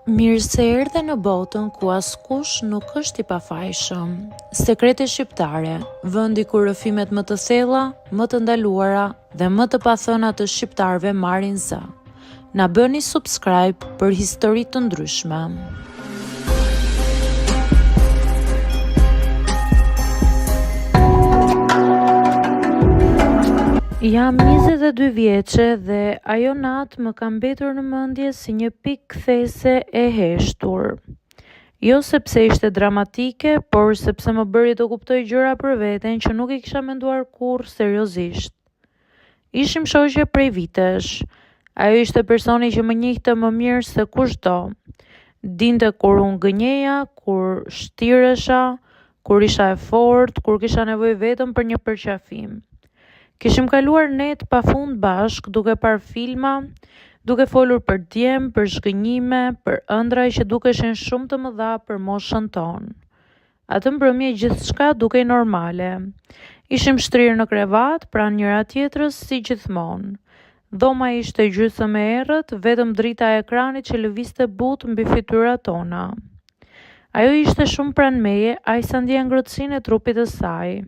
Mirë se erdhe në botën ku askush nuk është i pafajshëm. Sekrete shqiptare, vendi ku rrëfimet më të thella, më të ndaluara dhe më të pathëna të shqiptarëve marrin zë. Na bëni subscribe për histori të ndryshme. Jam 22 vjeçe dhe ajo natë më ka mbetur në mendje si një pikë kthese e heshtur. Jo sepse ishte dramatike, por sepse më bëri të kuptoj gjëra për veten që nuk i kisha menduar kurrë seriozisht. Ishim shoqe prej vitesh. Ajo ishte personi që më njihte më mirë se kushdo. Dinte kur unë gënjeja, kur shtiresha, kur isha e fortë, kur kisha nevojë vetëm për një përqafim. Kishim kaluar net pafund bashk, duke parë filma, duke folur për djem, për zhgënjime, për ëndra që dukeshin shumë të mëdha për moshën tonë. Atë mbrëmje gjithçka dukej normale. Ishim shtrirë në krevat, pranë njëra tjetrës si gjithmonë. Dhoma ishte gjysmë e errët, vetëm drita e ekranit që lëvizte butë mbi fytyrat tona. Ajo ishte shumë pranë meje, aq sa ndjeja ngrohtësinë e trupit të saj.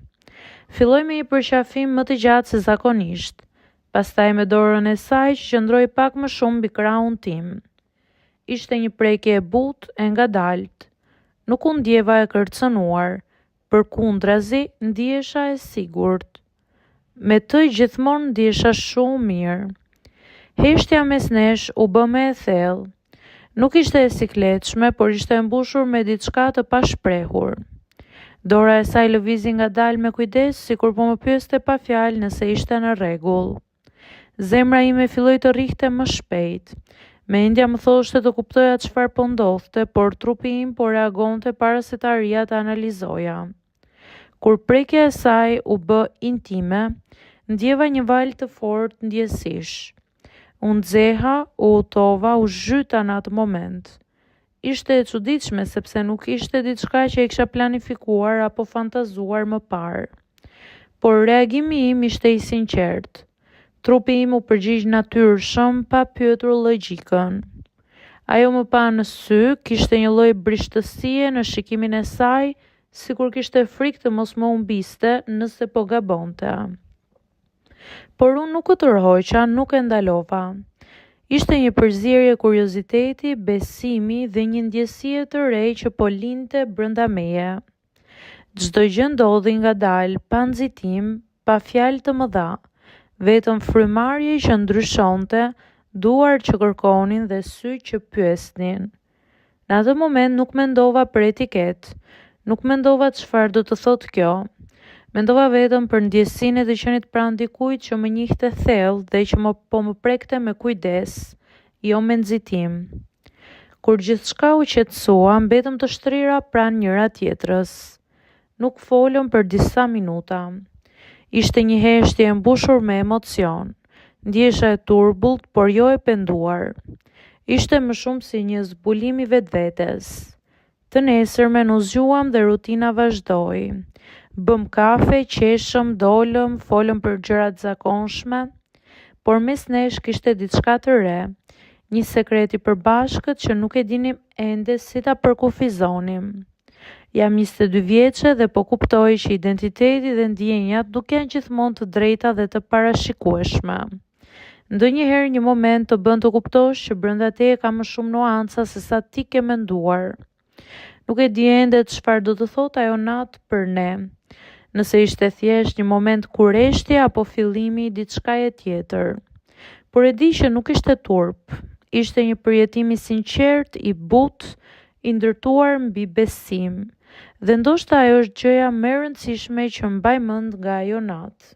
Filloi me një përqafim më të gjatë se zakonisht, pastaj me dorën e saj që qëndroi pak më shumë mbi krahun tim. Ishte një prekje e butë e ngadalt. Nuk u ndjeva e kërcënuar, përkundrazi ndihesha e sigurt. Me të gjithmonë ndihesha shumë mirë. Heshtja mes nesh u bë më e thellë. Nuk ishte e sikletshme, por ishte e mbushur me diçka të pashprehur. Dora e saj lëvizi ngadalë me kujdes, sikur po më pyeste pa fjalë nëse ishte në rregull. Zemra ime filloi të rrihte më shpejt. Mendja më thoshte të kuptoja çfarë po ndodhte, por trupi im po reagonte para se ta arrija të analizoja. Kur prekja e saj u bë intime, ndjeva një val të fortë ndjesish. U nxeha, u utova, u zhyta në atë moment. Ishte e çuditshme sepse nuk ishte diçka që e kisha planifikuar apo fantazuar më parë. Por reagimi im ishte i sinqert. Trupi im u përgjigj natyrshëm pa pyetur logjikën. Ajo më pa në sy, kishte një lloj brishtësie në shikimin e saj, sikur kishte frikë të mos më humbiste nëse po gabonte. Por unë nuk u tërhoqa, nuk e ndalova. Ishte një përzierje kurioziteti, besimi dhe një ndjesie të re që po lindte brenda meje. Çdo gjë ndodhi ngadalë, pa nxitim, pa fjalë të mëdha, vetëm frymarrje që ndryshonte, duar që kërkonin dhe sy që pyesnin. Në atë moment nuk mendova për etiket, nuk mendova çfarë do të thotë kjo. Mendova vetëm për ndjesinë e të qenit pranë dikujt që më njihte thellë dhe që po më prekte me kujdes, jo me nxitim. Kur gjithçka u qetësua, mbetëm të shtrira pranë njëra tjetrës. Nuk folëm për disa minuta. Ishte një heshtje e mbushur me emocion. Ndjesha e turbullt, por jo e penduar. Ishte më shumë si një zbulim i vetvetes. Të nesërmen u zgjuam dhe rutina vazhdoi. Bëm kafe, qeshëm, dolëm, folëm për gjërat zakonshme, por mes nesh kishte diçka të re, një sekret i përbashkët që nuk e dinim ende si ta përkufizonim. Jam 22 vjeçe dhe po kuptoj që identiteti dhe ndjenjat nuk janë gjithmonë të drejta dhe të parashikueshme. Ndonjëherë një moment të bën të kuptosh që brenda teje ka më shumë nuanca se sa ti ke menduar. Nuk e di ende çfarë do të thotë ajo natë për ne. Nëse ishte thjesht një moment kurreshtje apo fillimi i diçkaje tjetër. Por e di që nuk ishte turp. Ishte një përjetim i sinqert, i butë, i ndërtuar mbi besim. Dhe ndoshta ajo është gjëja më e rëndësishme që mbaj mend nga ajo natë.